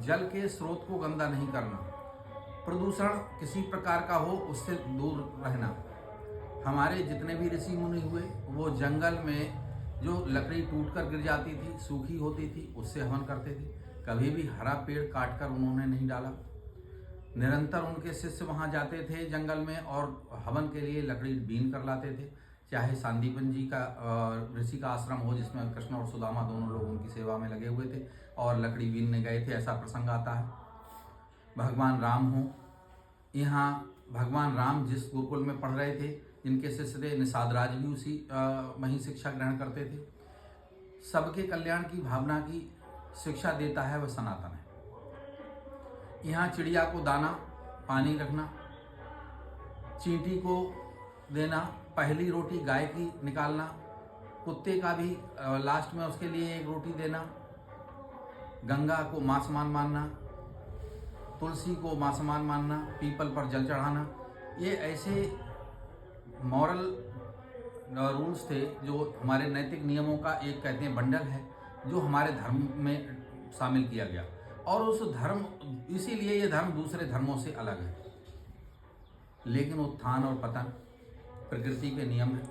जल के स्रोत को गंदा नहीं करना, प्रदूषण किसी प्रकार का हो उससे दूर रहना। हमारे जितने भी ऋषि मुनि हुए वो जंगल में जो लकड़ी टूटकर गिर जाती थी, सूखी होती थी, उससे हवन करते थे। कभी भी हरा पेड़ काटकर उन्होंने नहीं डाला। निरंतर उनके शिष्य वहाँ जाते थे जंगल में और हवन के लिए लकड़ी बीन कर लाते थे। चाहे सांदीपन जी का ऋषि का आश्रम हो जिसमें कृष्ण और सुदामा दोनों लोग उनकी सेवा में लगे हुए थे और लकड़ी बीनने गए थे, ऐसा प्रसंग आता है। भगवान राम हो, यहाँ भगवान राम जिस गुरुकुल में पढ़ रहे थे, जिनके शिष्य थे निषाद राज भी उसी वहीं शिक्षा ग्रहण करते थे। सबके कल्याण की भावना की शिक्षा देता है वह सनातन है। यहाँ चिड़िया को दाना पानी रखना, चींटी को देना, पहली रोटी गाय की निकालना, कुत्ते का भी लास्ट में उसके लिए एक रोटी देना, गंगा को मां समान मानना, तुलसी को मां समान मानना, पीपल पर जल चढ़ाना, ये ऐसे मॉरल रूल्स थे जो हमारे नैतिक नियमों का एक कहते हैं बंडल है जो हमारे धर्म में शामिल किया गया। और उस धर्म इसीलिए ये धर्म दूसरे धर्मों से अलग है। लेकिन उत्थान और पतन प्रकृति के नियम है,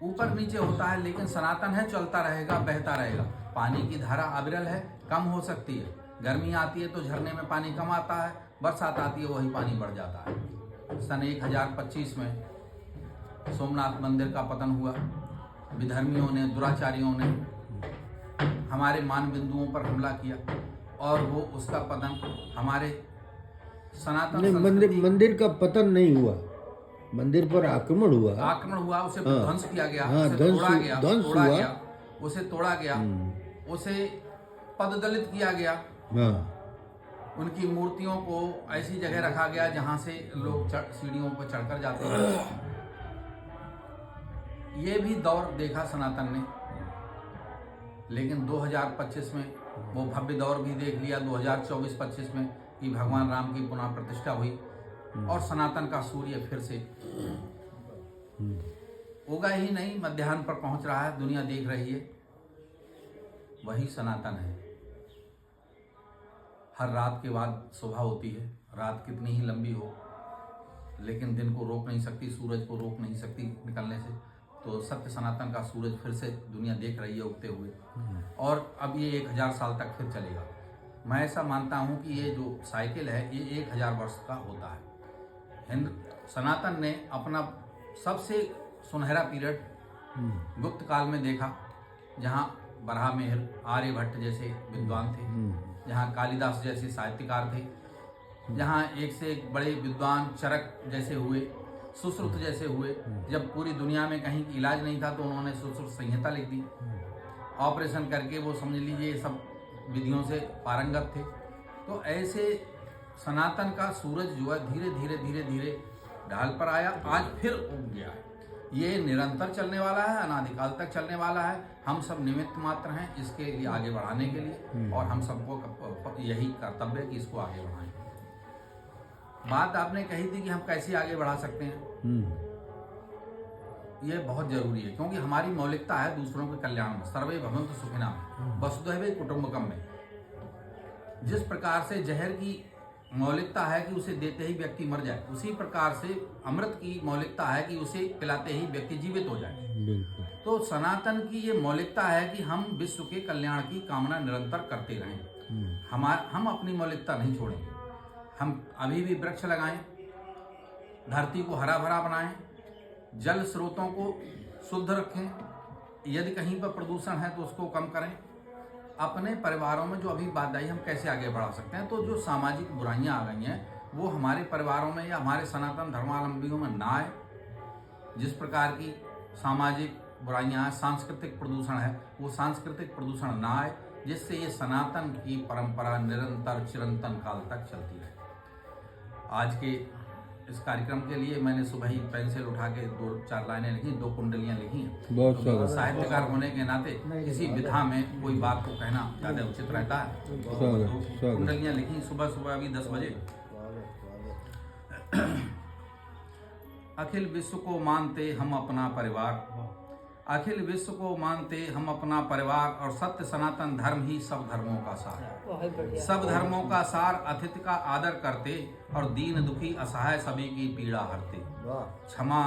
ऊपर नीचे होता है, लेकिन सनातन है, चलता रहेगा, बहता रहेगा। पानी की धारा अविरल है, कम हो सकती है। गर्मी आती है तो झरने में पानी कम आता है, बरसात आती है वही पानी बढ़ जाता है। सन 1025 में सोमनाथ मंदिर का पतन हुआ। विधर्मियों ने, दुराचारियों ने हमारे मान बिंदुओं पर हमला किया और वो उसका पतन हमारे सनातन मंदिर का पतन नहीं हुआ, मंदिर पर आक्रमण हुआ, उसे ध्वंस किया गया, उसे तोड़ा गया, उसे पददलित किया गया। उनकी मूर्तियों को ऐसी जगह रखा गया जहां से लोग सीढ़ियों पर चढ़कर जाते हैं। ये भी दौर देखा सनातन ने, लेकिन 2025 में वो भव्य दौर भी देख लिया। 2024-25 में कि भगवान राम की पुनः प्रतिष्ठा हुई और सनातन का सूर्य फिर से उगा ही नहीं, मध्याह्न पर पहुंच रहा है, दुनिया देख रही है। वही सनातन है। हर रात के बाद सुबह होती है, रात कितनी ही लंबी हो लेकिन दिन को रोक नहीं सकती, सूरज को रोक नहीं सकती निकलने से। तो सत्य सनातन का सूरज फिर से दुनिया देख रही है उगते हुए, और अब ये 1000 साल तक फिर चलेगा। मैं ऐसा मानता हूँ कि ये जो साइकिल है ये 1000 वर्ष का होता है। सनातन ने अपना सबसे सुनहरा पीरियड गुप्त काल में देखा, जहाँ बरहामिहिर, आर्यभट्ट जैसे विद्वान थे, जहाँ कालिदास जैसे साहित्यकार थे, जहाँ एक से एक बड़े विद्वान चरक जैसे हुए, सुश्रुत जैसे हुए। जब पूरी दुनिया में कहीं इलाज नहीं था तो उन्होंने सुश्रुत संहिता लिख दी। ऑपरेशन करके वो समझ लीजिए सब विधियों से पारंगत थे। तो ऐसे सनातन का सूरज जो है धीरे धीरे धीरे धीरे ढाल पर आया, आज फिर उग गया है। ये निरंतर चलने वाला है, अनादिकाल तक चलने वाला है। हम सब निमित्त मात्र हैं इसके लिए आगे बढ़ाने के लिए, और हम सबको यही कर्तव्य है कि इसको आगे बढ़ाएं। बात आपने कही थी कि हम कैसे आगे बढ़ा सकते हैं, ये बहुत जरूरी है, क्योंकि हमारी मौलिकता है दूसरों के कल्याण में, सर्वे भवन्तु सुखिनः, वसुधैव कुटुम्बकम में। जिस प्रकार से जहर की मौलिकता है कि उसे देते ही व्यक्ति मर जाए, उसी प्रकार से अमृत की मौलिकता है कि उसे पिलाते ही व्यक्ति जीवित हो जाए। तो सनातन की ये मौलिकता है कि हम विश्व के कल्याण की कामना निरंतर करते रहें। हम अपनी मौलिकता नहीं छोड़ेंगे। हम अभी भी वृक्ष लगाएं, धरती को हरा भरा बनाएं, जल स्रोतों को शुद्ध रखें, यदि कहीं पर प्रदूषण है तो उसको कम करें। अपने परिवारों में जो अभी बात आई हम कैसे आगे बढ़ा सकते हैं, तो जो सामाजिक बुराइयां आ गई हैं वो हमारे परिवारों में या हमारे सनातन धर्मावलंबियों में ना आए। जिस प्रकार की सामाजिक बुराइयां हैं, सांस्कृतिक प्रदूषण है, वो सांस्कृतिक प्रदूषण ना आए, जिससे ये सनातन की परंपरा निरंतर चिरंतन काल तक चलती रहे। आज के इस कार्यक्रम के लिए मैंने सुबह ही पेंसिल उठा के 2-4 लाइनें लिखी, 2 कुंडलियां लिखी हैं। बहुत तो साहित्यकार होने के नाते किसी विधा में कोई बात को कहना ज़्यादा उचित रहता है। तो कुंडलियां लिखी सुबह सुबह अभी 10 बजे। अखिल विश्व को मानते हम अपना परिवार, अखिल विश्व को मानते हम अपना परिवार और सत्य सनातन धर्म ही सब धर्मों का सार। बहुत बढ़िया। सब धर्मों का सार अतिथि का आदर करते और दीन दुखी असहाय सभी की पीड़ा हरते। क्षमा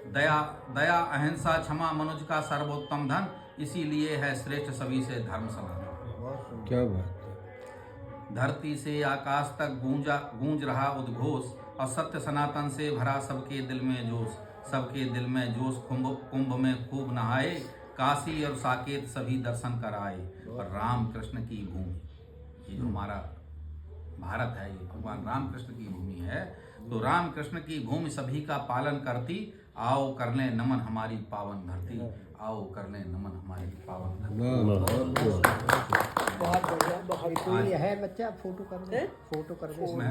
दया दया अहिंसा क्षमा मनुज का सर्वोत्तम धन, इसीलिए है श्रेष्ठ सभी से धर्म सनातन। क्या बात है। धरती से आकाश तक गूंज रहा उद्घोष, और सत्य सनातन से भरा सबके दिल में जोश। सबके दिल में जोश कुंभ में खूब नहाए, काशी और साकेत सभी दर्शन कराए। और राम कृष्ण की भूमि, ये जो हमारा भारत है, ये भगवान राम कृष्ण की भूमि है। तो राम कृष्ण की भूमि सभी का पालन करती, आओ कर लें नमन हमारी पावन धरती। आओ कर लें नमन हमारी पावन धरती। बहुत बढ़िया। बहुत कोई है बच्चा फोटो कर इसमें